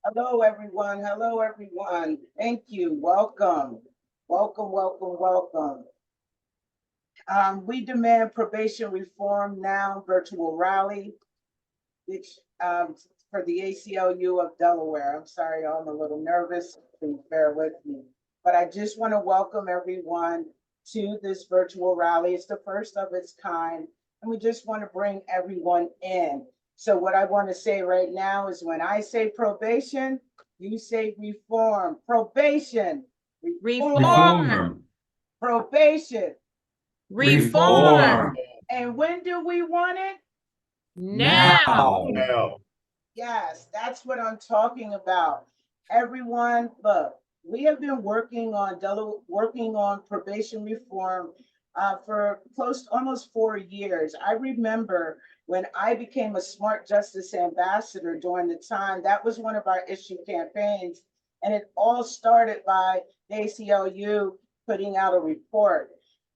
Hello, everyone. Hello, everyone. Thank you. Welcome. Welcome, welcome, welcome. We demand probation reform now, virtual rally, which for the ACLU of Delaware. I'm sorry, I'm a little nervous. Please bear with me. But I just want to welcome everyone to this virtual rally. It's the first of its kind, and we just want to bring everyone in. So what I want to say right now is when I say probation, you say reform. Probation, reform, Reform. probation. Reform. And when do we want it? Now. Yes, that's what I'm talking about. Everyone, look, we have been working on probation reform for close to almost 4 years. I remember when I became a Smart Justice Ambassador during the time, that was one of our issue campaigns. And it all started by the ACLU putting out a report.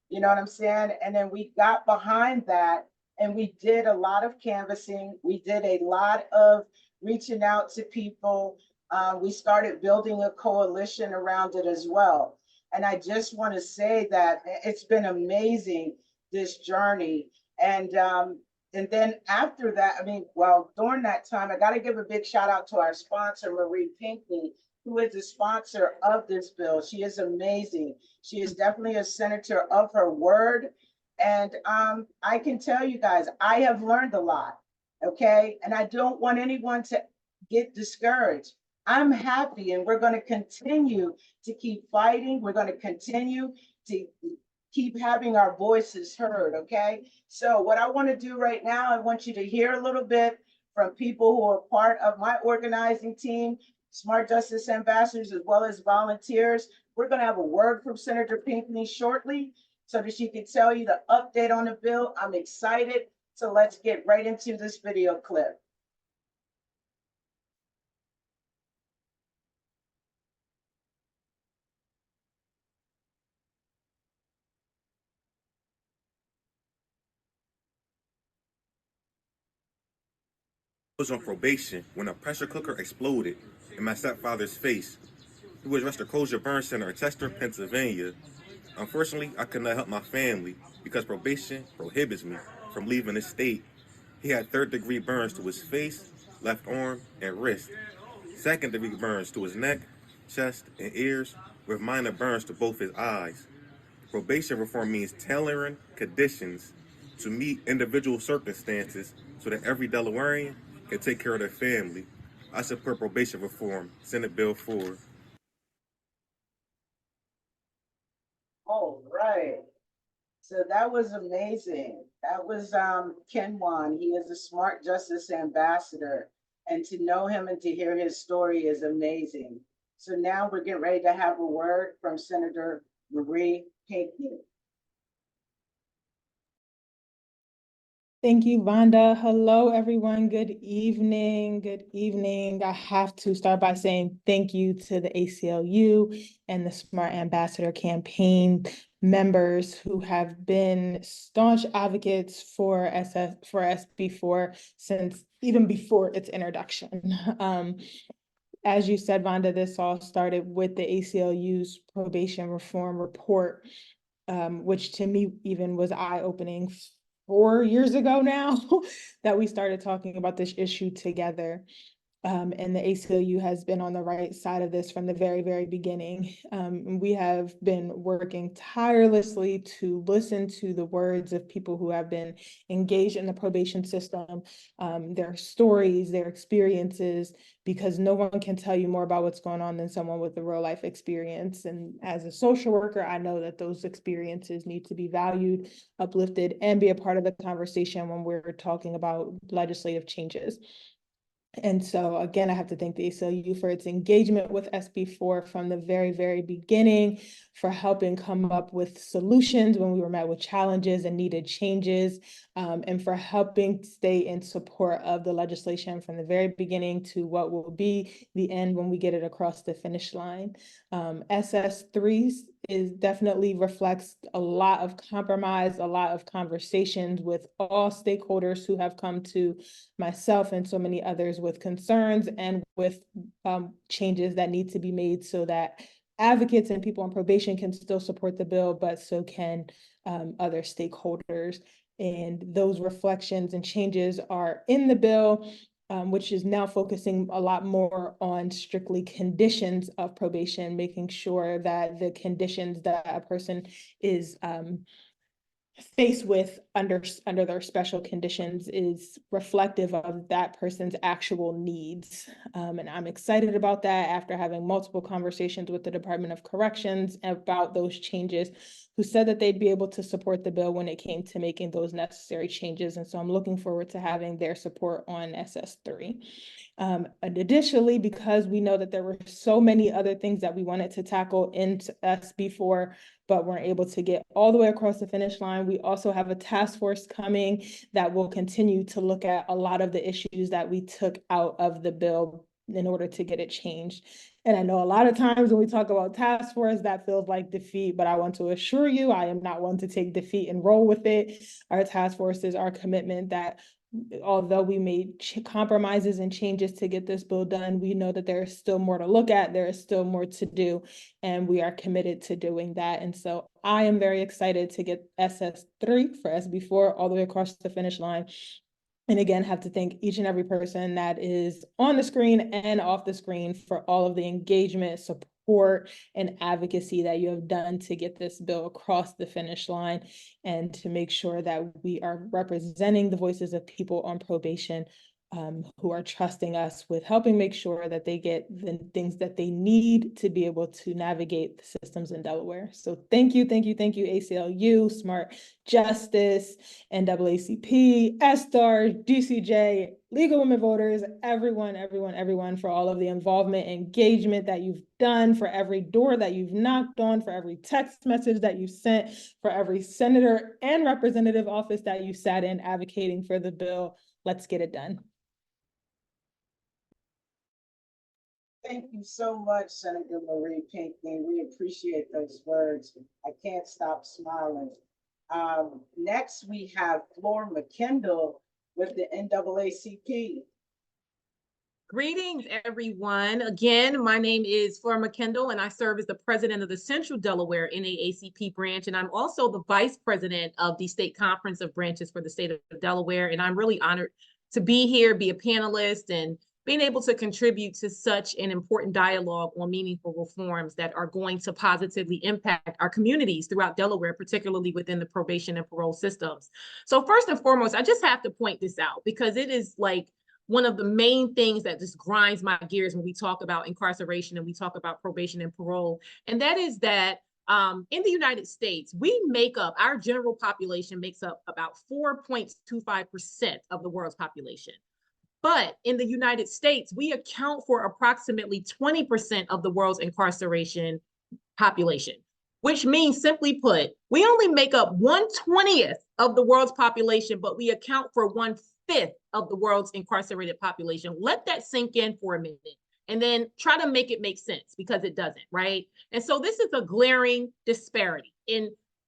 You know what I'm saying? And then we got behind that and we did a lot of canvassing. We did a lot of reaching out to people. We started building a coalition around it as well. And I just want to say that it's been amazing, this journey. And then after that, during that time, I got to give a big shout out to our sponsor, Marie Pinckney, who is the sponsor of this bill. She is amazing. She is definitely a senator of her word. And I can tell you guys, I have learned a lot. Okay. And I don't want anyone to get discouraged. I'm happy, and we're going to continue to keep fighting. We're going to continue to keep having our voices heard. Okay. So, what I want to do right now, I want you to hear a little bit from people who are part of my organizing team, Smart Justice Ambassadors, as well as volunteers. We're going to have a word from Senator Pinckney shortly so that she can tell you the update on the bill. I'm excited. So let's get right into this video clip. Was on probation when a pressure cooker exploded in my stepfather's face. He was rushed to Crozier Burn Center in Chester, Pennsylvania. Unfortunately, I could not help my family because probation prohibits me from leaving the state. He had third-degree burns to his face, left arm, and wrist. Second-degree burns to his neck, chest, and ears, with minor burns to both his eyes. Probation reform means tailoring conditions to meet individual circumstances so that every Delawarean can take care of their family. I support probation reform, Senate Bill 4. All right. So that was amazing. That was Ken Wan. He is a Smart Justice Ambassador. And to know him and to hear his story is amazing. So now we're getting ready to have a word from Senator Marie Pinckney. Thank you, Vonda. Hello, everyone. Good evening. Good evening. I have to start by saying thank you to the ACLU and the Smart Ambassador campaign members who have been staunch advocates for SB4 since even before its introduction. As you said, Vonda, this all started with the ACLU's probation reform report, which to me even was eye-opening 4 years ago now that we started talking about this issue together. And the ACLU has been on the right side of this from the very, very beginning. We have been working tirelessly to listen to the words of people who have been engaged in the probation system, their stories, their experiences, because no one can tell you more about what's going on than someone with a real life experience. And as a social worker, I know that those experiences need to be valued, uplifted, and be a part of the conversation when we're talking about legislative changes. And so again, I have to thank the ACLU for its engagement with SB4 from the very, very beginning, for helping come up with solutions when we were met with challenges and needed changes, and for helping stay in support of the legislation from the very beginning to what will be the end when we get it across the finish line. SS3 is definitely reflects a lot of compromise, a lot of conversations with all stakeholders who have come to myself and so many others with concerns and with changes that need to be made so that advocates and people on probation can still support the bill, but so can other stakeholders. And those reflections and changes are in the bill, which is now focusing a lot more on strictly conditions of probation, making sure that the conditions that a person is faced with under their special conditions is reflective of that person's actual needs. And I'm excited about that after having multiple conversations with the Department of Corrections about those changes, who said that they'd be able to support the bill when it came to making those necessary changes. And so I'm looking forward to having their support on SS3. And additionally, because we know that there were so many other things that we wanted to tackle in SB4, but weren't able to get all the way across the finish line, we also have a task force coming that will continue to look at a lot of the issues that we took out of the bill in order to get it changed. And I know a lot of times when we talk about task force, that feels like defeat, but I want to assure you, I am not one to take defeat and roll with it. Our task force is our commitment that although we made compromises and changes to get this bill done, we know that there is still more to look at, there is still more to do, and we are committed to doing that. And so I am very excited to get SS3 for SB4 all the way across the finish line. And again, have to thank each and every person that is on the screen and off the screen for all of the engagement, support, and advocacy that you have done to get this bill across the finish line and to make sure that we are representing the voices of people on probation who are trusting us with helping make sure that they get the things that they need to be able to navigate the systems in Delaware. So thank you, ACLU, Smart Justice, NAACP, STAR, DCJ, Legal Women Voters, everyone for all of the involvement, engagement that you've done, for every door that you've knocked on, for every text message that you sent, for every senator and representative office that you sat in advocating for the bill. Let's get it done. Thank you so much, Senator Marie Pinckney. We appreciate those words. I can't stop smiling. Next, we have Flor McKendall with the NAACP. Greetings, everyone. Again, my name is Flora McKendall, and I serve as the president of the Central Delaware NAACP branch, and I'm also the vice president of the State Conference of Branches for the state of Delaware. And I'm really honored to be here, be a panelist, and being able to contribute to such an important dialogue on meaningful reforms that are going to positively impact our communities throughout Delaware, particularly within the probation and parole systems. So first and foremost, I just have to point this out because it is like one of the main things that just grinds my gears when we talk about incarceration and we talk about probation and parole. And that is that in the United States, our general population makes up about 4.25% of the world's population. But in the United States, we account for approximately 20% of the world's incarceration population, which means, simply put, we only make up 1/20th of the world's population, but we account for 1/5 of the world's incarcerated population. Let that sink in for a minute and then try to make it make sense, because it doesn't, right? And so this is a glaring disparity.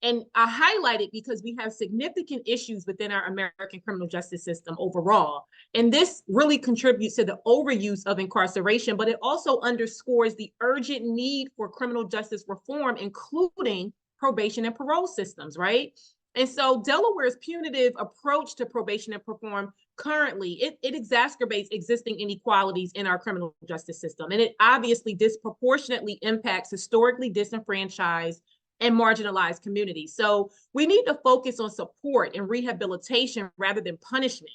And I highlight it because we have significant issues within our American criminal justice system overall. And this really contributes to the overuse of incarceration, but it also underscores the urgent need for criminal justice reform, including probation and parole systems, right? And so Delaware's punitive approach to probation and reform currently, it exacerbates existing inequalities in our criminal justice system. And it obviously disproportionately impacts historically disenfranchised and marginalized communities. So we need to focus on support and rehabilitation rather than punishment.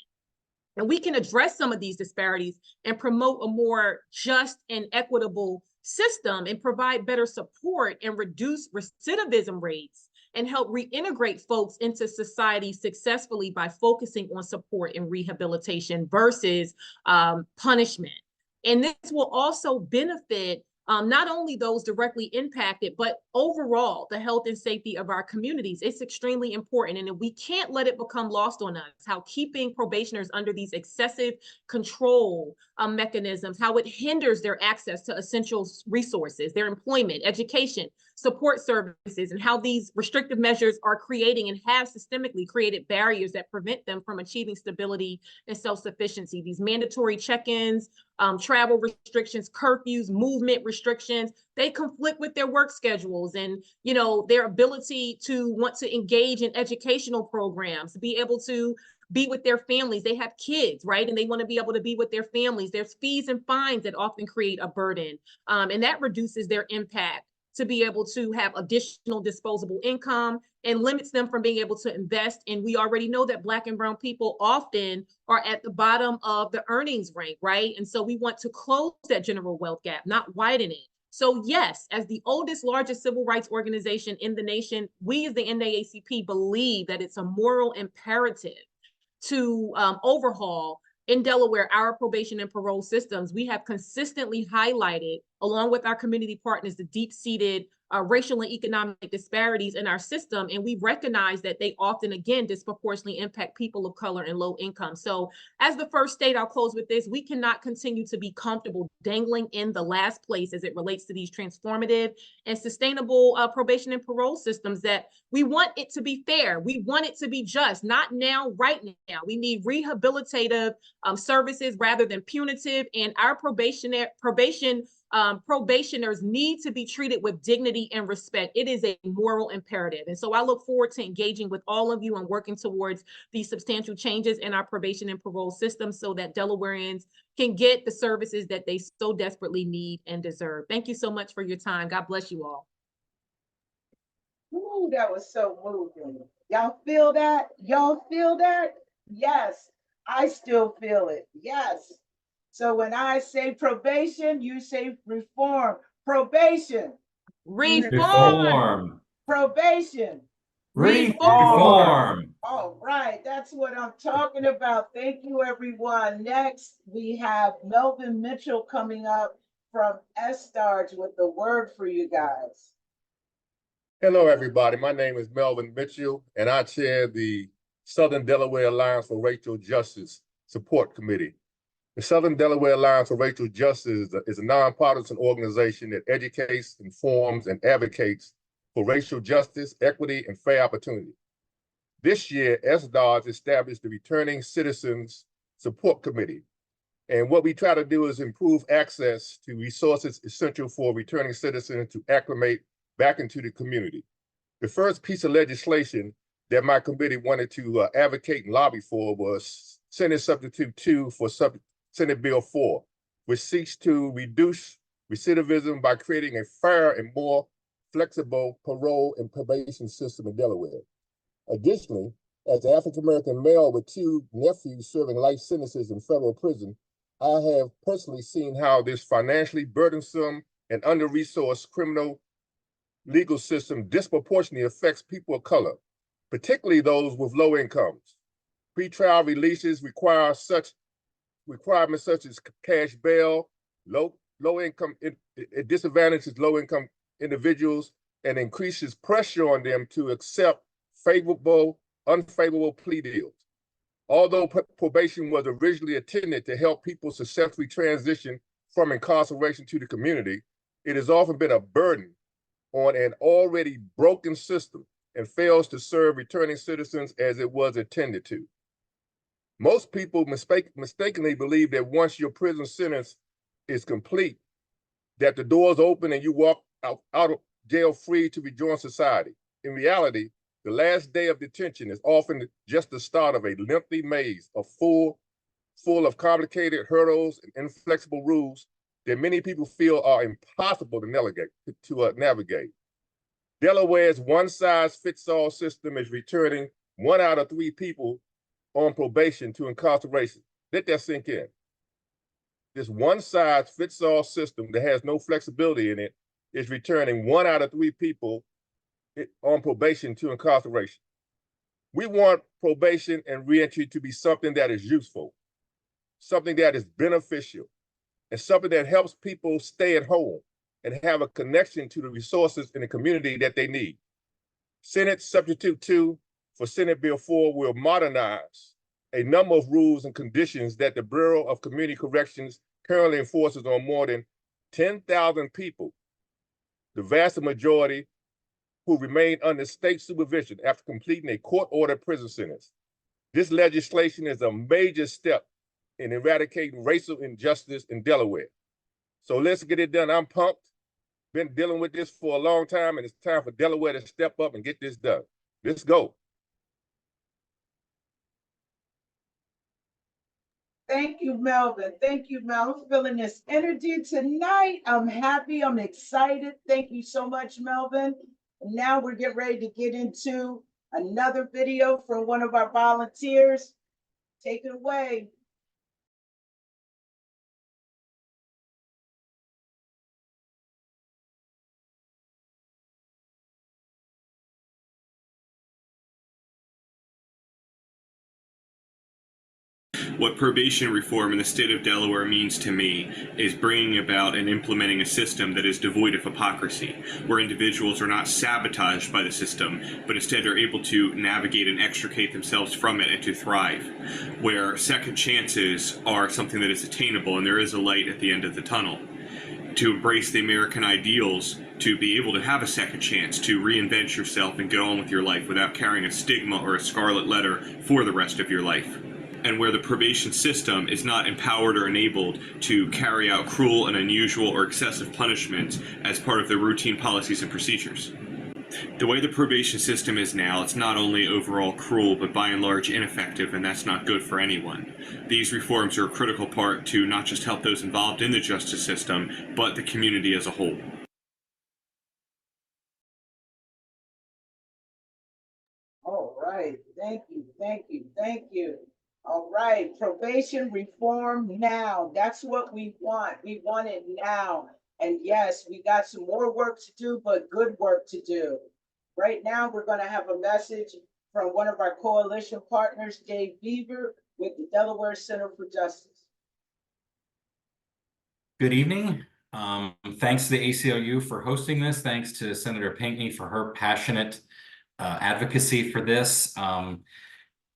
And we can address some of these disparities and promote a more just and equitable system and provide better support and reduce recidivism rates and help reintegrate folks into society successfully by focusing on support and rehabilitation versus punishment. And this will also benefit not only those directly impacted, but overall the health and safety of our communities. It's extremely important, and we can't let it become lost on us how keeping probationers under these excessive control mechanisms, how it hinders their access to essential resources, their employment, education, support services, and how these restrictive measures are creating and have systemically created barriers that prevent them from achieving stability and self-sufficiency. These mandatory check-ins, travel restrictions, curfews, movement restrictions, they conflict with their work schedules and, you know, their ability to want to engage in educational programs, to be able to be with their families. They have kids, right? And they want to be able to be with their families. There's fees and fines that often create a burden, and that reduces their impact to be able to have additional disposable income and limits them from being able to invest. And we already know that Black and brown people often are at the bottom of the earnings rank, right? And so we want to close that general wealth gap, not widen it. So yes, as the oldest, largest civil rights organization in the nation, we as the NAACP believe that it's a moral imperative to overhaul in Delaware our probation and parole systems. We have consistently highlighted, along with our community partners, the deep-seated racial and economic disparities in our system, and we recognize that they often, again, disproportionately impact people of color and low income. So as the first state, I'll close with this, we cannot continue to be comfortable dangling in the last place as it relates to these transformative and sustainable probation and parole systems. That we want it to be fair, we want it to be just, not now, right now. We need rehabilitative services rather than punitive, and our probationers need to be treated with dignity and respect. It is a moral imperative. And so I look forward to engaging with all of you and working towards these substantial changes in our probation and parole system so that Delawareans can get the services that they so desperately need and deserve. Thank you so much for your time. God bless you all. Ooh, that was so moving. Y'all feel that? Y'all feel that? Yes, I still feel it. Yes. So when I say probation, you say reform. Probation. Reform. Probation. Reform. All right, that's what I'm talking about. Thank you, everyone. Next, we have Melvin Mitchell coming up from SStarge with the word for you guys. Hello, everybody. My name is Melvin Mitchell, and I chair the Southern Delaware Alliance for Racial Justice Support Committee. The Southern Delaware Alliance for Racial Justice is a nonpartisan organization that educates, informs, and advocates for racial justice, equity, and fair opportunity. This year, SStarge established the Returning Citizens Support Committee. And what we try to do is improve access to resources essential for returning citizens to acclimate back into the community. The first piece of legislation that my committee wanted to advocate and lobby for was Senate Substitute 2 for Senate Bill 4, which seeks to reduce recidivism by creating a fair and more flexible parole and probation system in Delaware. Additionally, as an African-American male with 2 nephews serving life sentences in federal prison, I have personally seen how this financially burdensome and under-resourced criminal legal system disproportionately affects people of color, particularly those with low incomes. Pretrial releases require such requirements such as cash bail, low income, it disadvantages low income individuals and increases pressure on them to accept unfavorable plea deals. Although probation was originally intended to help people successfully transition from incarceration to the community, it has often been a burden on an already broken system and fails to serve returning citizens as it was intended to. Most people mistakenly believe that once your prison sentence is complete, that the doors open and you walk out of jail free to rejoin society. In reality, the last day of detention is often just the start of a lengthy maze full of complicated hurdles and inflexible rules that many people feel are impossible to navigate. Delaware's one-size-fits-all system is returning 1 out of 3 people on probation to incarceration. Let that sink in. This one-size-fits-all system that has no flexibility in it is returning 1 out of 3 people on probation to incarceration. We want probation and reentry to be something that is useful, something that is beneficial, and something that helps people stay at home, and have a connection to the resources in the community that they need. Senate Substitute 2 for Senate Bill 4 will modernize a number of rules and conditions that the Bureau of Community Corrections currently enforces on more than 10,000 people, the vast majority who remain under state supervision after completing a court-ordered prison sentence. This legislation is a major step in eradicating racial injustice in Delaware. So let's get it done. I'm pumped. Been dealing with this for a long time, and it's time for Delaware to step up and get this done. Let's go. Thank you, Melvin. Thank you, Melvin. I'm feeling this energy tonight. I'm happy. I'm excited. Thank you so much, Melvin. And now we're getting ready to get into another video from one of our volunteers. Take it away. What probation reform in the state of Delaware means to me is bringing about and implementing a system that is devoid of hypocrisy, where individuals are not sabotaged by the system, but instead are able to navigate and extricate themselves from it and to thrive, where second chances are something that is attainable and there is a light at the end of the tunnel. To embrace the American ideals, to be able to have a second chance, to reinvent yourself and go on with your life without carrying a stigma or a scarlet letter for the rest of your life. And where the probation system is not empowered or enabled to carry out cruel and unusual or excessive punishments as part of their routine policies and procedures. The way the probation system is now, it's not only overall cruel, but by and large ineffective, and that's not good for anyone. These reforms are a critical part to not just help those involved in the justice system, but the community as a whole. All right. Thank you. Thank you. Thank you. All right, probation reform now. That's what we want. We want it now. And yes, we got some more work to do, but good work to do. Right now, we're going to have a message from one of our coalition partners, Dave Beaver, with the Delaware Center for Justice. Good evening. Thanks to the ACLU for hosting this. Thanks to Senator Pinckney for her passionate advocacy for this.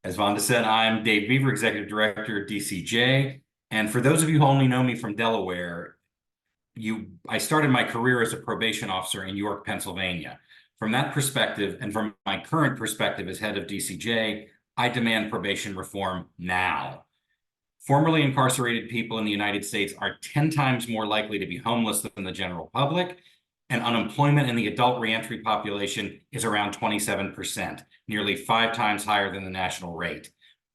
As Vonda said, I'm Dave Beaver, Executive Director of DCJ. And for those of you who only know me from Delaware, I started my career as a probation officer in York, Pennsylvania. From that perspective, and from my current perspective as head of DCJ, I demand probation reform now. Formerly incarcerated people in the United States are 10 times more likely to be homeless than the general public, and unemployment in the adult reentry population is around 27%, nearly 5 times higher than the national rate.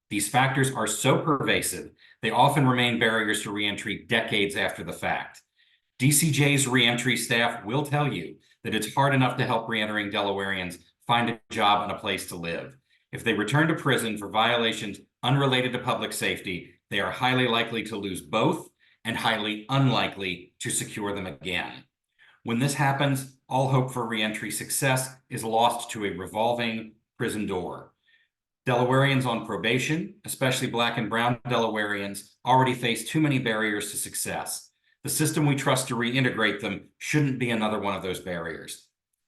These factors are so pervasive, they often remain barriers to reentry decades after the fact. DCJ's reentry staff will tell you that it's hard enough to help reentering Delawareans find a job and a place to live. If they return to prison for violations unrelated to public safety, they are highly likely to lose both and highly unlikely to secure them again. When this happens, all hope for reentry success is lost to a revolving prison door. Delawareans on probation, especially Black and Brown Delawareans, already face too many barriers to success. The system we trust to reintegrate them shouldn't be another one of those barriers.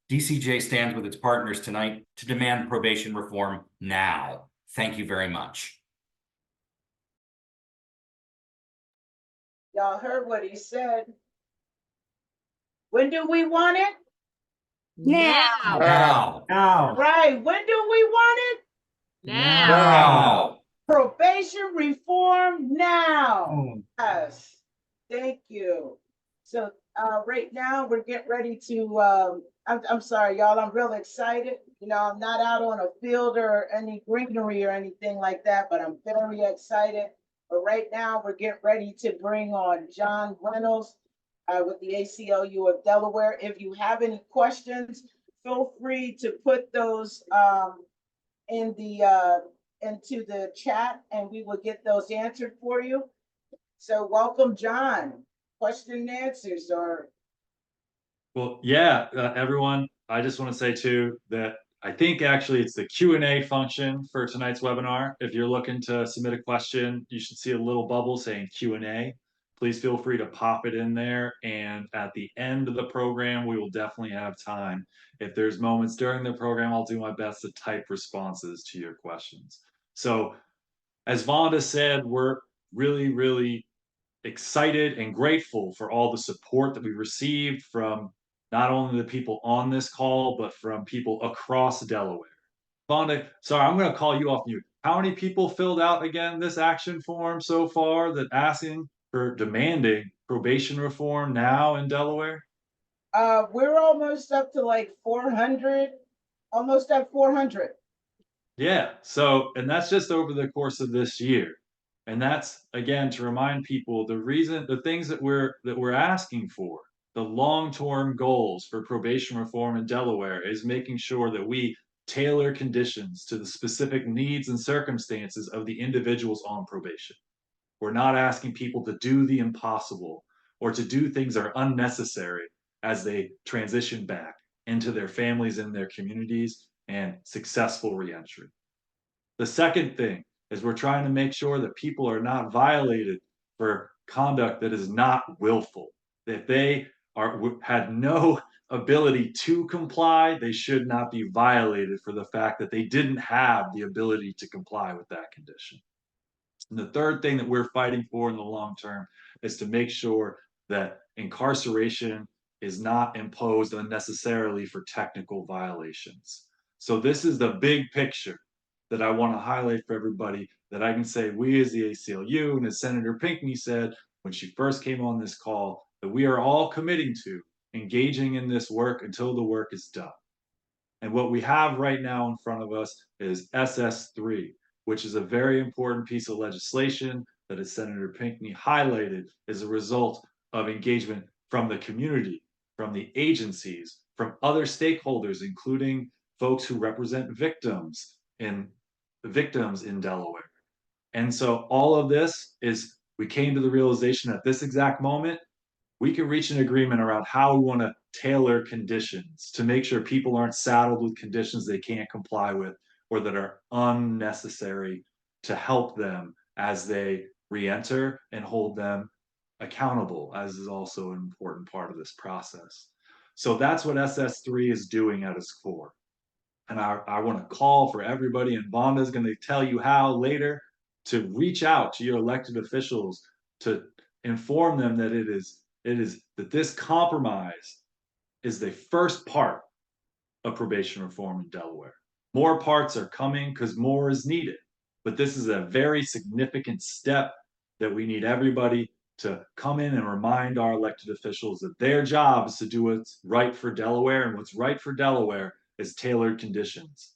DCJ stands with its partners tonight to demand probation reform now. Thank you very much. Y'all heard what he said. When do we want it? Now. Now. Right. When do we want it? Now. Probation reform now. Yes. Thank you. So right now we're getting ready to, I'm sorry, y'all, I'm real excited. You know, I'm not out on a field or any greenery or anything like that, but I'm very excited. But right now we're getting ready to bring on John Reynolds with the ACLU of Delaware. If you have any questions, feel free to put those in the into the chat and we will get those answered for you. So welcome, John. Question and answers or. Well, yeah, everyone, I just want to say too that I think actually it's the Q&A function for tonight's webinar. If you're looking to submit a question, you should see a little bubble saying Q&A. please feel free to pop it in there. And at the end of the program, we will definitely have time. If there's moments during the program, I'll do my best to type responses to your questions. So as Vonda said, we're really, really excited and grateful for all the support that we received from not only the people on this call, but from people across Delaware. Vonda, sorry, I'm going to call you off mute. How many people filled out again this action form so far that asking for demanding probation reform now in Delaware? We're almost up to like 400, almost at 400. Yeah. So, and that's just over the course of this year. And that's again to remind people the things that we're asking for, the long-term goals for probation reform in Delaware is making sure that we tailor conditions to the specific needs and circumstances of the individuals on probation. We're not asking people to do the impossible or to do things that are unnecessary as they transition back into their families and their communities and successful reentry. The second thing is we're trying to make sure that people are not violated for conduct that is not willful. If they had no ability to comply, they should not be violated for the fact that they didn't have the ability to comply with that condition. And the third thing that we're fighting for in the long term is to make sure that incarceration is not imposed unnecessarily for technical violations. So this is the big picture that I want to highlight for everybody, that I can say we as the ACLU, and as Senator Pinckney said when she first came on this call, that we are all committing to engaging in this work until the work is done. And what we have right now in front of us is SS3, which is a very important piece of legislation that, as Senator Pinckney highlighted, is a result of engagement from the community, from the agencies, from other stakeholders, including folks who represent victims in Delaware. And so all of this is, we came to the realization at this exact moment, we can reach an agreement around how we want to tailor conditions to make sure people aren't saddled with conditions they can't comply with or that are unnecessary to help them as they re-enter, and hold them accountable, as is also an important part of this process. So that's what SS3 is doing at its core. And I want to call for everybody, and Vonda is going to tell you how later, to reach out to your elected officials to inform them that that this compromise is the first part of probation reform in Delaware. More parts are coming because more is needed, but this is a very significant step that we need everybody to come in and remind our elected officials that their job is to do what's right for Delaware, and what's right for Delaware is tailored conditions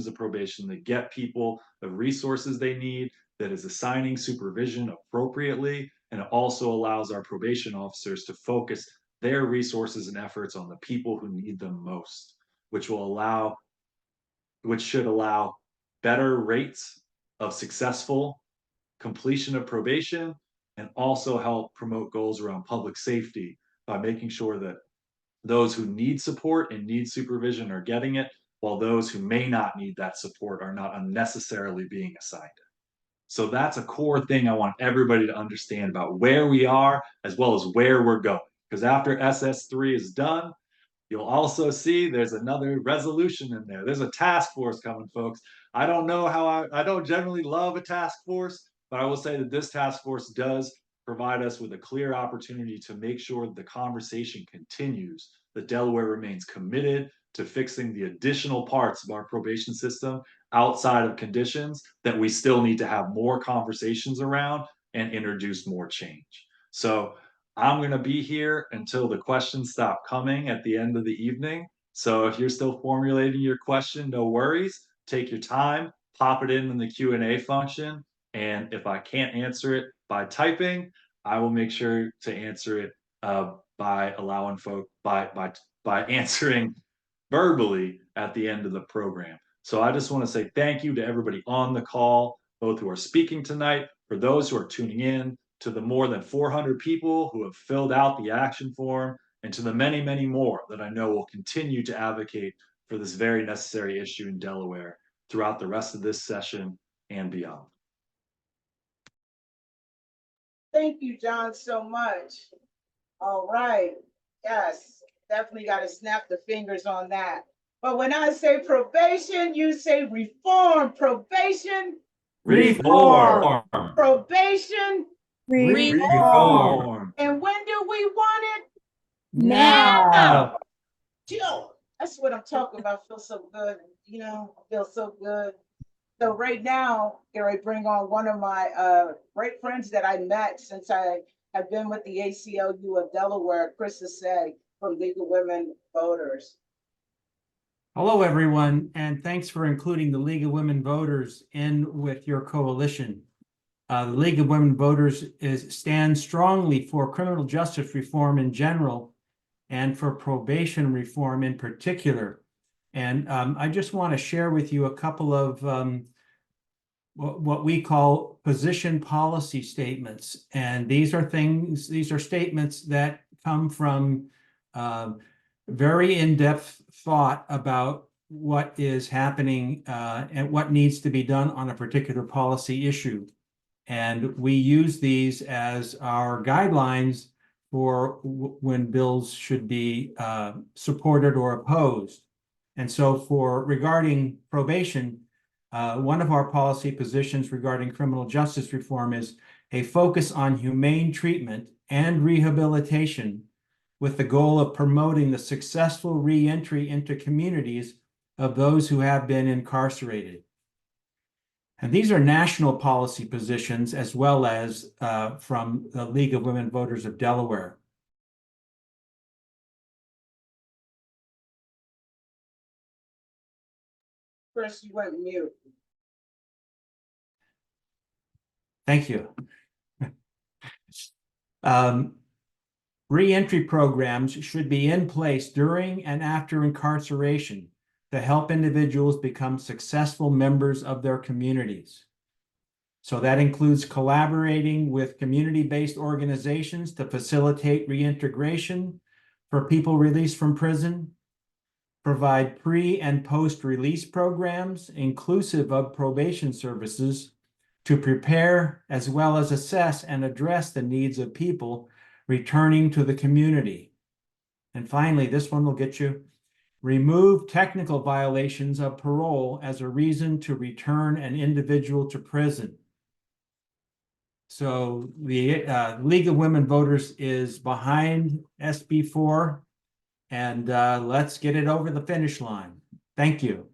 of probation that get people the resources they need, that is assigning supervision appropriately, and it also allows our probation officers to focus their resources and efforts on the people who need them most, which should allow better rates of successful completion of probation, and also help promote goals around public safety by making sure that those who need support and need supervision are getting it, while those who may not need that support are not unnecessarily being assigned it. So that's a core thing I want everybody to understand about where we are as well as where we're going. Because after SS3 is done, you'll also see there's another resolution in there. There's a task force coming, folks. I don't know how I don't generally love a task force, but I will say that this task force does provide us with a clear opportunity to make sure that the conversation continues, that Delaware remains committed to fixing the additional parts of our probation system outside of conditions that we still need to have more conversations around and introduce more change. So I'm going to be here until the questions stop coming at the end of the evening. So if you're still formulating your question, no worries. Take your time, pop it in the Q&A function. And if I can't answer it by typing, I will make sure to answer it by allowing folk by answering verbally at the end of the program. So I just want to say thank you to everybody on the call, both who are speaking tonight, for those who are tuning in, to the more than 400 people who have filled out the action form, and to the many, many more that I know will continue to advocate for this very necessary issue in Delaware throughout the rest of this session and beyond. Thank you, John, so much. All right. Yes, definitely got to snap the fingers on that. But when I say probation, you say reform. Probation, Reform. probation. Reform. And when do we want it? Now. Chill. That's what I'm talking about. Feel so good. You know, I feel so good. So right now, here I bring on one of my great friends that I met since I have been with the ACLU of Delaware, Chris Say from League of Women Voters. Hello, everyone, and thanks for including the League of Women Voters in with your coalition. The League of Women Voters stands strongly for criminal justice reform in general and for probation reform in particular. And I just want to share with you a couple of what we call position policy statements. And these are statements that come from very in-depth thought about what is happening and what needs to be done on a particular policy issue. And we use these as our guidelines for when bills should be supported or opposed. And so regarding probation, one of our policy positions regarding criminal justice reform is a focus on humane treatment and rehabilitation with the goal of promoting the successful reentry into communities of those who have been incarcerated. And these are national policy positions as well as from the League of Women Voters of Delaware. Chris, you went mute. Thank you. Reentry programs should be in place during and after incarceration to help individuals become successful members of their communities. So that includes collaborating with community-based organizations to facilitate reintegration for people released from prison, provide pre- and post-release programs inclusive of probation services to prepare as well as assess and address the needs of people returning to the community. And finally, this one will get you. Remove technical violations of parole as a reason to return an individual to prison. So the League of Women Voters is behind SB 4, and let's get it over the finish line. Thank you.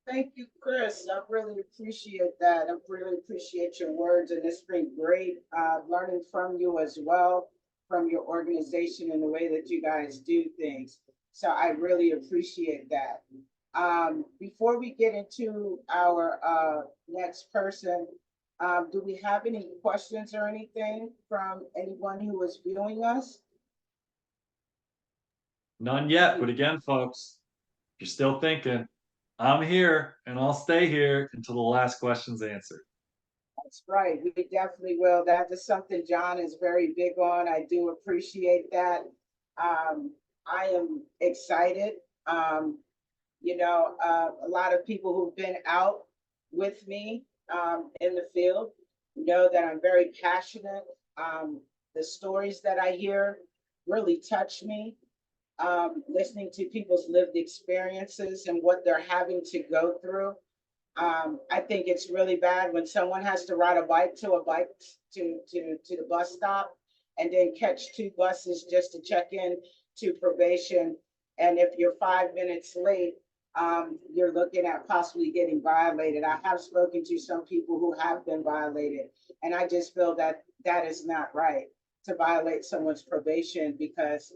Thank you, Chris. I really appreciate that. I really appreciate your words, and it's been great learning from you as well, from your organization and the way that you guys do things. So I really appreciate that. Before we get into our next person, do we have any questions or anything from anyone who is viewing us? None yet, but again, folks, if you're still thinking, I'm here and I'll stay here until the last question's answered. That's right. We definitely will. That is something John is very big on. I do appreciate that. I am excited. A lot of people who've been out with me in the field know that I'm very passionate. The stories that I hear really touch me. Listening to people's lived experiences and what they're having to go through. I think it's really bad when someone has to ride a bike to the bus stop and then catch two buses just to check in to probation. And if you're 5 minutes late, you're looking at possibly getting violated. I have spoken to some people who have been violated, and I just feel that that is not right to violate someone's probation because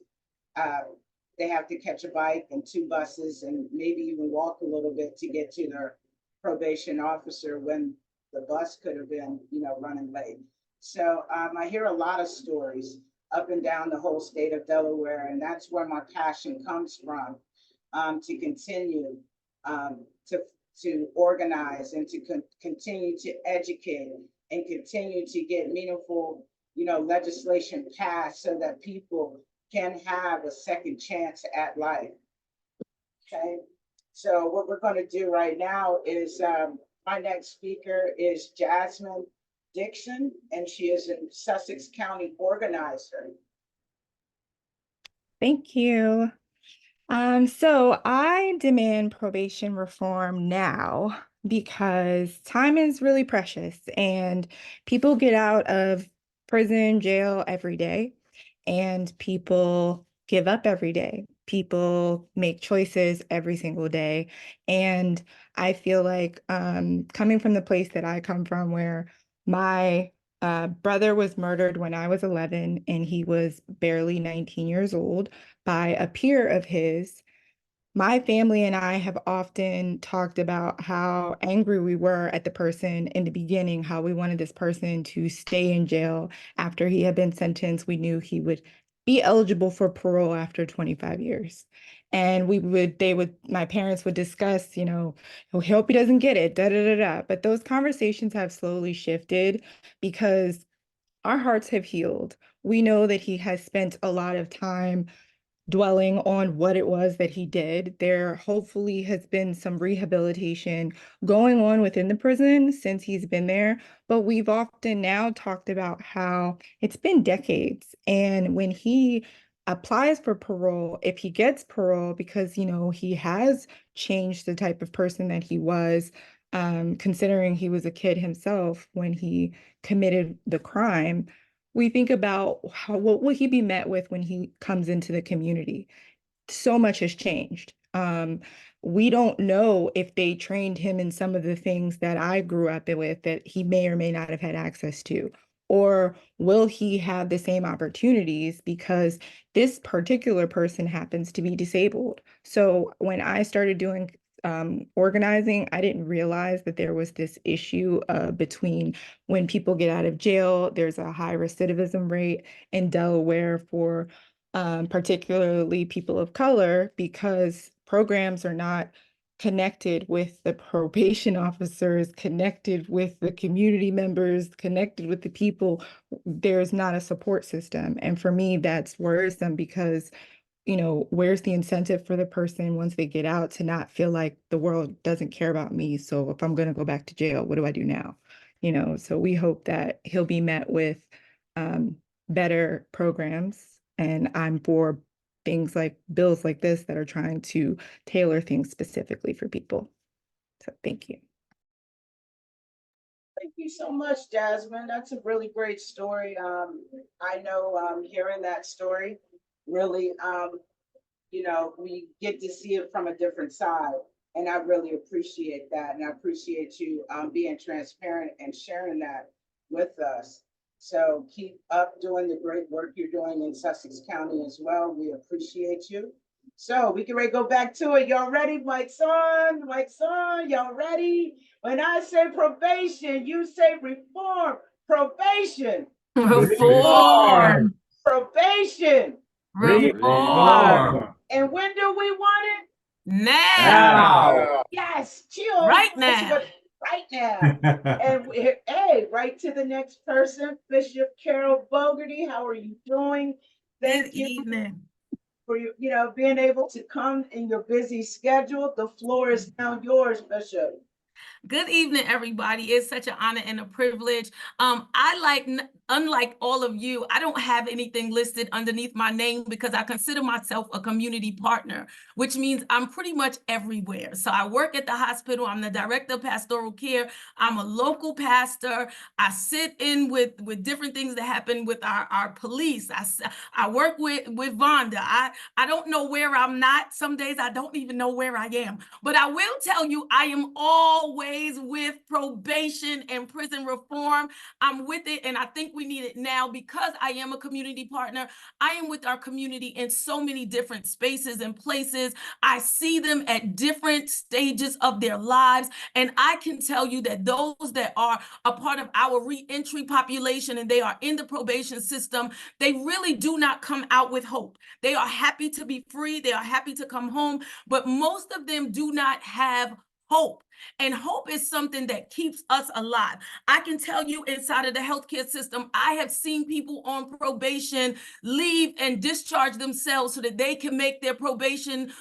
they have to catch a bike and two buses and maybe even walk a little bit to get to their probation officer when the bus could have been, running late. So I hear a lot of stories up and down the whole state of Delaware, and that's where my passion comes from, to continue to organize and to continue to educate and continue to get meaningful, legislation passed so that people can have a second chance at life. Okay. So what we're going to do right now is my next speaker is Jasmine Dixon, and she is a Sussex County organizer. Thank you. So I demand probation reform now because time is really precious and people get out of prison, jail every day, and people give up every day. People make choices every single day. And I feel like coming from the place that I come from, where my brother was murdered when I was 11 and he was barely 19 years old by a peer of his. My family and I have often talked about how angry we were at the person in the beginning, how we wanted this person to stay in jail after he had been sentenced. We knew he would be eligible for parole after 25 years. And my parents would discuss, we hope he doesn't get it, da da da da. But those conversations have slowly shifted because our hearts have healed. We know that he has spent a lot of time dwelling on what it was that he did. There hopefully has been some rehabilitation going on within the prison since he's been there, but we've often now talked about how it's been decades. And when he applies for parole, if he gets parole, because, he has changed the type of person that he was, considering he was a kid himself when he committed the crime, we think about what will he be met with when he comes into the community. So much has changed. We don't know if they trained him in some of the things that I grew up with that he may or may not have had access to. Or will he have the same opportunities because this particular person happens to be disabled? So when I started doing organizing, I didn't realize that there was this issue between when people get out of jail, there's a high recidivism rate in Delaware for particularly people of color, because programs are not connected with the probation officers, connected with the community members, connected with the people. There's not a support system. And for me, that's worrisome because where's the incentive for the person once they get out to not feel like the world doesn't care about me? So if I'm going to go back to jail, what do I do now? So we hope that he'll be met with better programs. And I'm for things like bills like this that are trying to tailor things specifically for people. So thank you. Thank you so much, Jasmine. That's a really great story. I know hearing that story really, we get to see it from a different side. And I really appreciate that. And I appreciate you being transparent and sharing that with us. So keep up doing the great work you're doing in Sussex County as well. We appreciate you. So we can ready to go back to it. Y'all ready? Mike's on. Mike's on. Y'all ready? When I say probation, you say reform. Probation. Reform. Probation. Reform. And when do we want it? Now. Yes, chill. Right now. Right now. And hey, right to the next person, Bishop Carol Bogarty. How are you doing? Thank you evening for being able to come in your busy schedule. The floor is now yours, Bishop. Good evening, everybody. It's such an honor and a privilege. Unlike all of you, I don't have anything listed underneath my name because I consider myself a community partner, which means I'm pretty much everywhere. So I work at the hospital. I'm the director of pastoral care. I'm a local pastor. I sit in with different things that happen with our police. I work with Vonda. I don't know where I'm not. Some days I don't even know where I am. But I will tell you, I am always with probation and prison reform. I'm with it, and I think we need it now because I am a community partner. I am with our community in so many different spaces and places. I see them at different stages of their lives, and I can tell you that those that are a part of our reentry population and they are in the probation system, they really do not come out with hope. They are happy to be free. They are happy to come home, but most of them do not have hope. And hope is something that keeps us alive. I can tell you inside of the healthcare system, I have seen people on probation leave and discharge themselves so that they can make their probation,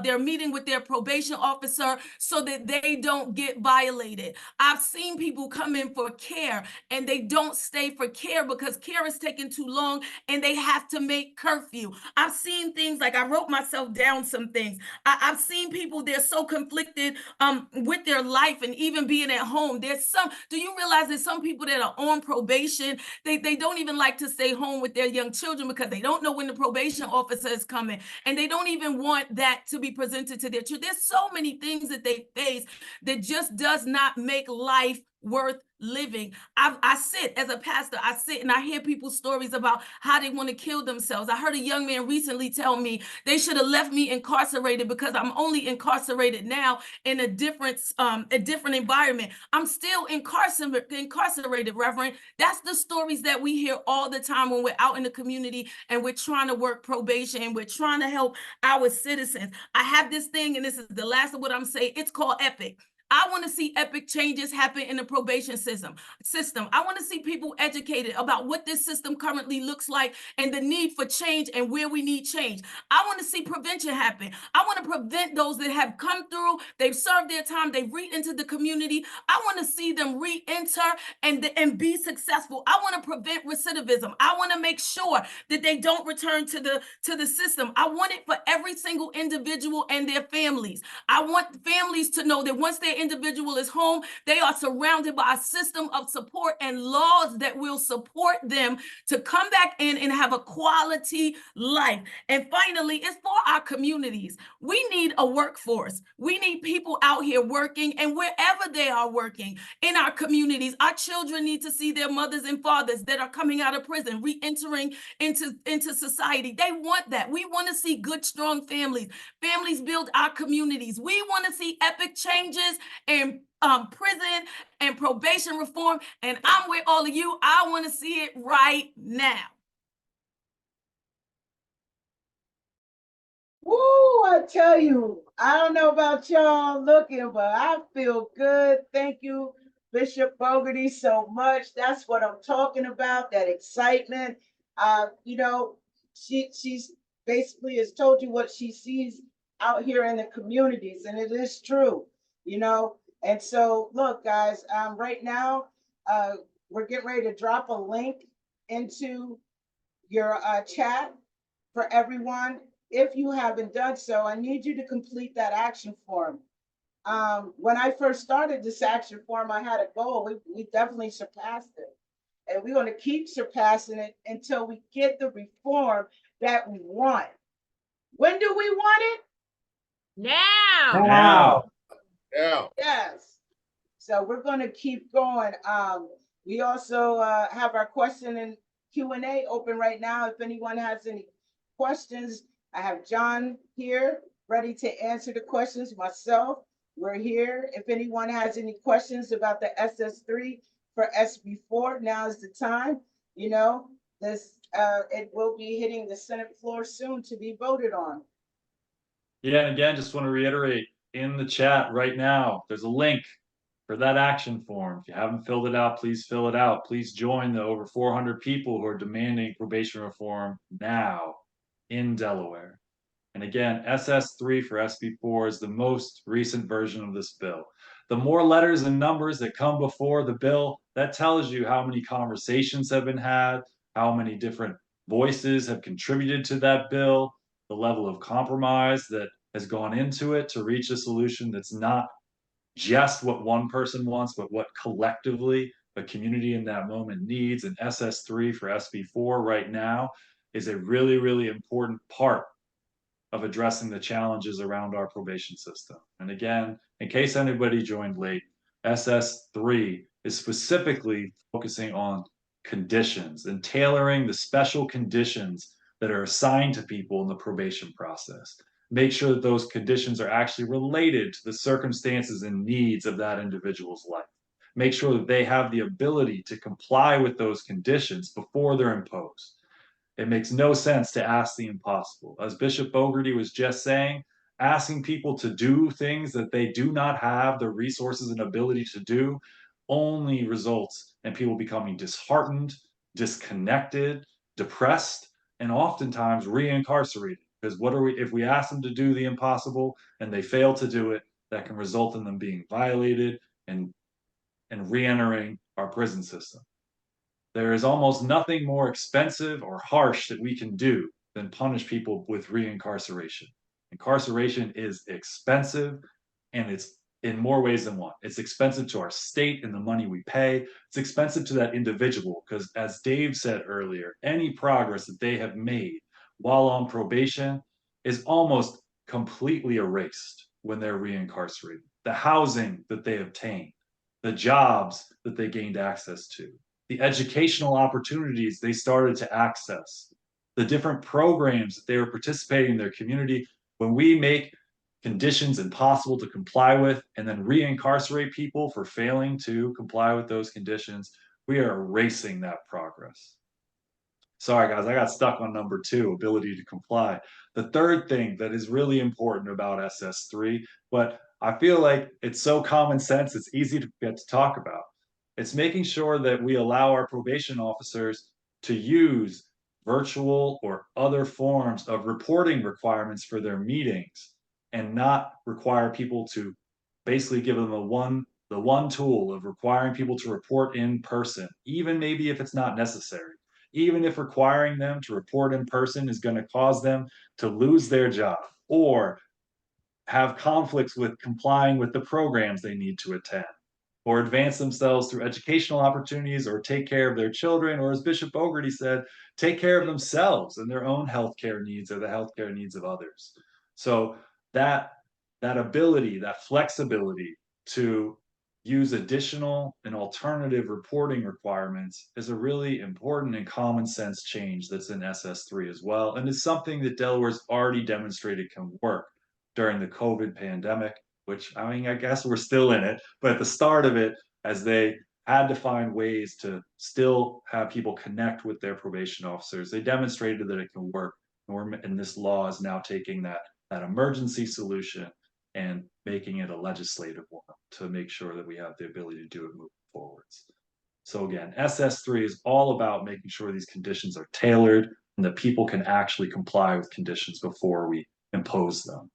their meeting with their probation officer so that they don't get violated. I've seen people come in for care and they don't stay for care because care is taking too long and they have to make curfew. I've seen things like, I wrote myself down some things. I've seen people, they're so conflicted with their life and even being at home. Do you realize there's some people that are on probation? They don't even like to stay home with their young children because they don't know when the probation officer is coming. And they don't even want that to be presented to their children. There's so many things that they face that just does not make life worth living. I sit as a pastor, I sit and I hear people's stories about how they want to kill themselves. I heard a young man recently tell me they should have left me incarcerated because I'm only incarcerated now in a different environment. I'm still incarcerated, Reverend. That's the stories that we hear all the time when we're out in the community and we're trying to work probation and we're trying to help our citizens. I have this thing, and this is the last of what I'm saying. It's called EPIC. I want to see epic changes happen in the probation system. I want to see people educated about what this system currently looks like and the need for change and where we need change. I want to see prevention happen. I want to prevent those that have come through, they've served their time, they've re-entered the community. I want to see them re-enter and be successful. I want to prevent recidivism. I want to make sure that they don't return to the system. I want it for every single individual and their families. I want families to know that once their individual is home, they are surrounded by a system of support and laws that will support them to come back in and have a quality life. And finally, it's for our communities. We need a workforce. We need people out here working, and wherever they are working in our communities, our children need to see their mothers and fathers that are coming out of prison, re-entering into society. They want that. We want to see good, strong families. Families build our communities. We want to see epic changes in prison and probation reform, and I'm with all of you. I want to see it right now. Woo, I tell you, I don't know about y'all looking, but I feel good. Thank you, Bishop Bogarty, so much. That's what I'm talking about, that excitement. She's basically has told you what she sees out here in the communities, and it is true, And so, look, guys, right now, we're getting ready to drop a link into your chat for everyone. If you haven't done so, I need you to complete that action form. When I first started this action form, I had a goal. We definitely surpassed it. And we're going to keep surpassing it until we get the reform that we want. When do we want it? Now. Yeah. Yes. So we're going to keep going. We also have our question and Q&A open right now. If anyone has any questions, I have John here ready to answer the questions. Myself, we're here. If anyone has any questions about the SS3 for SB4, now is the time. It will be hitting the Senate floor soon to be voted on. Yeah, and again, just want to reiterate, in the chat right now, there's a link for that action form. If you haven't filled it out, please fill it out. Please join the over 400 people who are demanding probation reform now in Delaware. And again, SS3 for SB4 is the most recent version of this bill. The more letters and numbers that come before the bill, that tells you how many conversations have been had, how many different voices have contributed to that bill, the level of compromise that has gone into it to reach a solution that's not just what one person wants, but what collectively the community in that moment needs. And SS3 for SB4 right now is a really, really important part of addressing the challenges around our probation system. And again, in case anybody joined late, SS3 is specifically focusing on conditions and tailoring the special conditions that are assigned to people in the probation process. Make sure that those conditions are actually related to the circumstances and needs of that individual's life. Make sure that they have the ability to comply with those conditions before they're imposed. It makes no sense to ask the impossible. As Bishop Bogarty was just saying, asking people to do things that they do not have the resources and ability to do only results in people becoming disheartened, disconnected, depressed, and oftentimes reincarcerated. Because what are we, if we ask them to do the impossible and they fail to do it, that can result in them being violated and re-entering our prison system. There is almost nothing more expensive or harsh that we can do than punish people with reincarceration. Incarceration is expensive, and it's in more ways than one. It's expensive to our state and the money we pay. It's expensive to that individual because, as Dave said earlier, any progress that they have made while on probation is almost completely erased when they're reincarcerated. The housing that they obtained, the jobs that they gained access to, the educational opportunities they started to access, the different programs that they were participating in their community. When we make conditions impossible to comply with and then reincarcerate people for failing to comply with those conditions, we are erasing that progress. Sorry, guys, I got stuck on number 2, ability to comply. The third thing that is really important about SS3, but I feel like it's so common sense, it's easy to get to talk about. It's making sure that we allow our probation officers to use virtual or other forms of reporting requirements for their meetings and not require people to basically give them the one tool of requiring people to report in person, even maybe if it's not necessary. Even if requiring them to report in person is going to cause them to lose their job or have conflicts with complying with the programs they need to attend, or advance themselves through educational opportunities, or take care of their children, or as Bishop Bogarty said, take care of themselves and their own healthcare needs or the healthcare needs of others. So that ability, that flexibility to use additional and alternative reporting requirements is a really important and common sense change that's in SS3 as well, and is something that Delaware's already demonstrated can work during the COVID pandemic, which, I mean, I guess we're still in it, but at the start of it, as they had to find ways to still have people connect with their probation officers, they demonstrated that it can work. And this law is now taking that emergency solution and making it a legislative one to make sure that we have the ability to do it moving forwards. So again, SS3 is all about making sure these conditions are tailored and that people can actually comply with conditions before we impose them.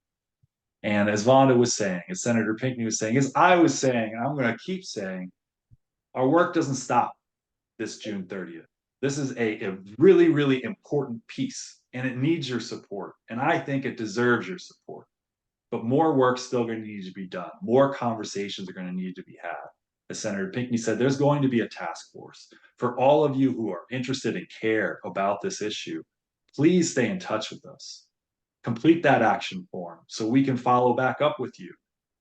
And as Vonda was saying, as Senator Pinckney was saying, as I was saying, and I'm going to keep saying, our work doesn't stop this June 30th. This is a really, really important piece, and it needs your support. And I think it deserves your support. But more work's still going to need to be done. More conversations are going to need to be had. As Senator Pinckney said, there's going to be a task force. For all of you who are interested and care about this issue, please stay in touch with us. Complete that action form so we can follow back up with you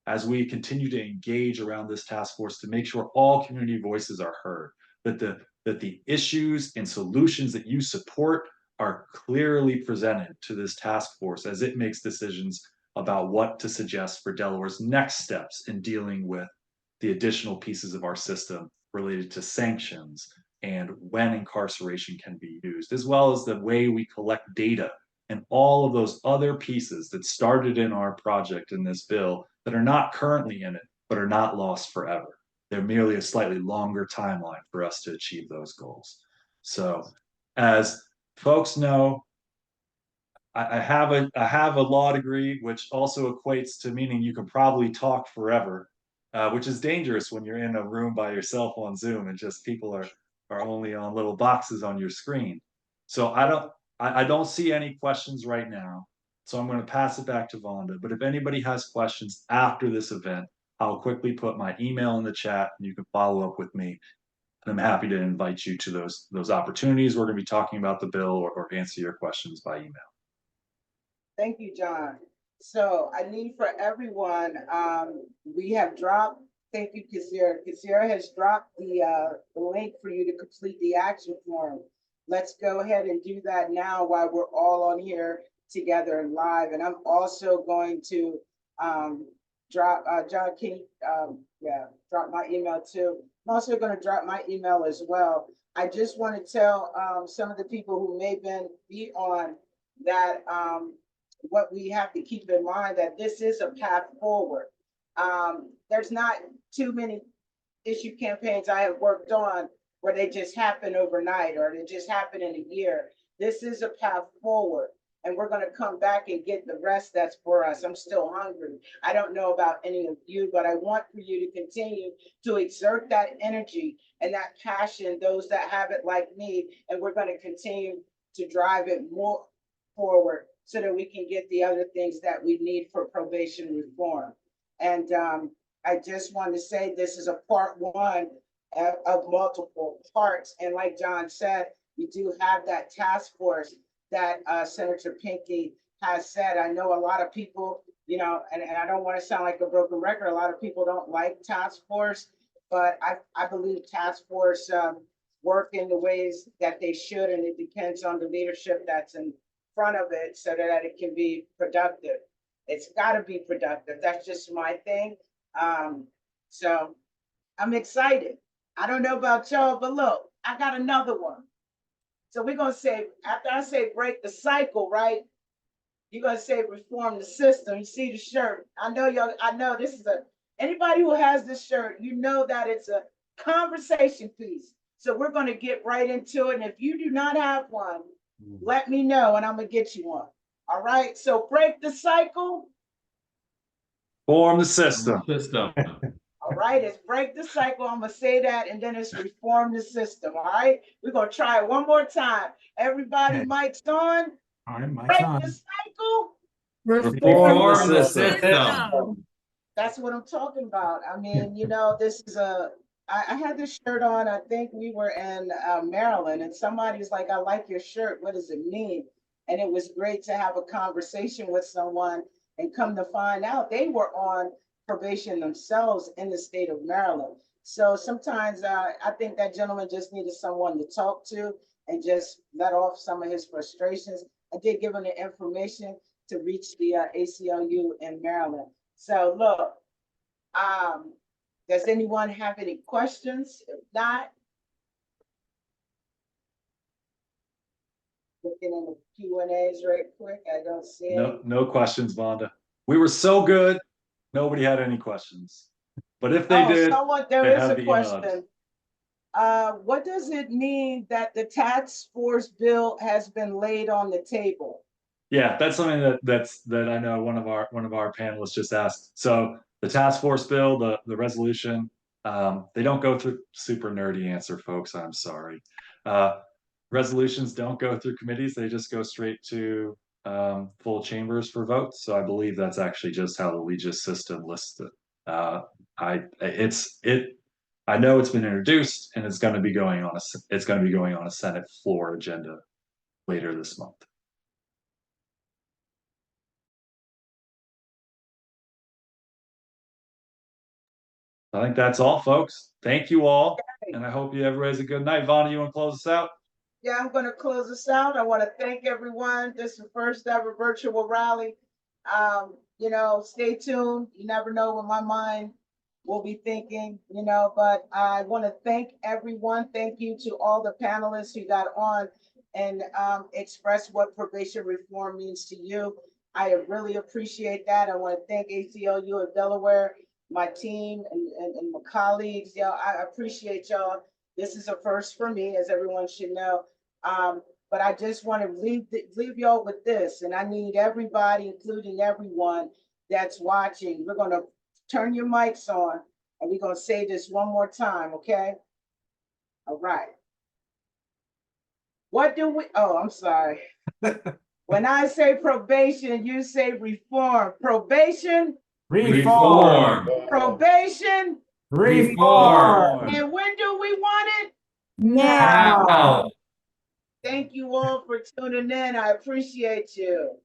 as we continue to engage around this task force to make sure all community voices are heard, that the issues and solutions that you support are clearly presented to this task force as it makes decisions about what to suggest for Delaware's next steps in dealing with the additional pieces of our system related to sanctions and when incarceration can be used, as well as the way we collect data and all of those other pieces that started in our project in this bill that are not currently in it, but are not lost forever. They're merely a slightly longer timeline for us to achieve those goals. So as folks know, I have a law degree, which also equates to meaning you can probably talk forever, which is dangerous when you're in a room by yourself on Zoom and just people are only on little boxes on your screen. So I don't see any questions right now. So I'm going to pass it back to Vonda. But if anybody has questions after this event, I'll quickly put my email in the chat and you can follow up with me. And I'm happy to invite you to those opportunities. We're going to be talking about the bill or answer your questions by email. Thank you, John. So I need for everyone, we have dropped, thank you, Kazira. Kazira has dropped the link for you to complete the action form. Let's go ahead and do that now while we're all on here together and live. And I'm also going to drop, John, can you, drop my email too. I'm also going to drop my email as well. I just want to tell some of the people who may be on that what we have to keep in mind that this is a path forward. There's not too many issue campaigns I have worked on where they just happen overnight or they just happen in a year. This is a path forward, and we're going to come back and get the rest that's for us. I'm still hungry. I don't know about any of you, but I want for you to continue to exert that energy and that passion, those that have it like me, and we're going to continue to drive it more forward so that we can get the other things that we need for probation reform. And I just want to say this is a part one of multiple parts. And like John said, we do have that task force that Senator Pinckney has said. I know a lot of people, you know, and I don't want to sound like a broken record. A lot of people don't like task force, but I believe task force work in the ways that they should, and it depends on the leadership that's in front of it so that it can be productive. It's got to be productive. That's just my thing. So I'm excited. I don't know about y'all, but look, I got another one. So we're going to say, after I say break the cycle, right? You're going to say reform the system. You see the shirt. I know y'all, I know this is anybody who has this shirt, you know that it's a conversation piece. So we're going to get right into it. And if you do not have one, let me know and I'm going to get you one. All right. So break the cycle. Form the system. All right, it's break the cycle. I'm gonna say that, and then it's reform the system. All right, we're gonna try it one more time. Everybody, mic's on. All right, mic's Break on. the cycle. Reform the system. That's what I'm talking about. I mean, you know, this is I had this shirt on. I think we were in Maryland, and somebody's like, "I like your shirt. What does it mean?" And it was great to have a conversation with someone, and come to find out they were on probation themselves in the state of Maryland. So sometimes I think that gentleman just needed someone to talk to and just let off some of his frustrations. I did give him the information to reach the ACLU in Maryland. So look, does anyone have any questions? If not, looking in the Q&As right quick. I don't see it. No questions, Vonda. We were so good. Nobody had any questions. But if they did, there is have a the question. What does it mean that the task force bill has been laid on the table? Yeah, that's something that I know one of our panelists just asked. So the task force bill, the resolution, they don't go through super nerdy answer, folks. I'm sorry. Resolutions don't go through committees. They just go straight to full chambers for votes. So I believe that's actually just how the Legis system lists it. I know it's been introduced and it's going to be going on a Senate floor agenda later this month. I think that's all, folks. Thank you all, and I hope everybody has a good night. Vonda, you want to close us out? Yeah, I'm going to close this out. I want to thank everyone. This is the first ever virtual rally. You know, stay tuned. You never know what my mind will be thinking, you know, but I want to thank everyone. Thank you to all the panelists who got on and expressed what probation reform means to you. I really appreciate that. I want to thank ACLU of Delaware, my team and my colleagues. Y'all, I appreciate y'all. This is a first for me, as everyone should know. But I just want to leave y'all with this, and I need everybody, including everyone that's watching. We're going to turn your mics on, and we're going to say this one more time, okay? All right. What do we, oh, I'm sorry. When I say probation, you say reform. Probation. Reform. Probation. Reform. And when do we want it? Now. Thank you all for tuning in. I appreciate you.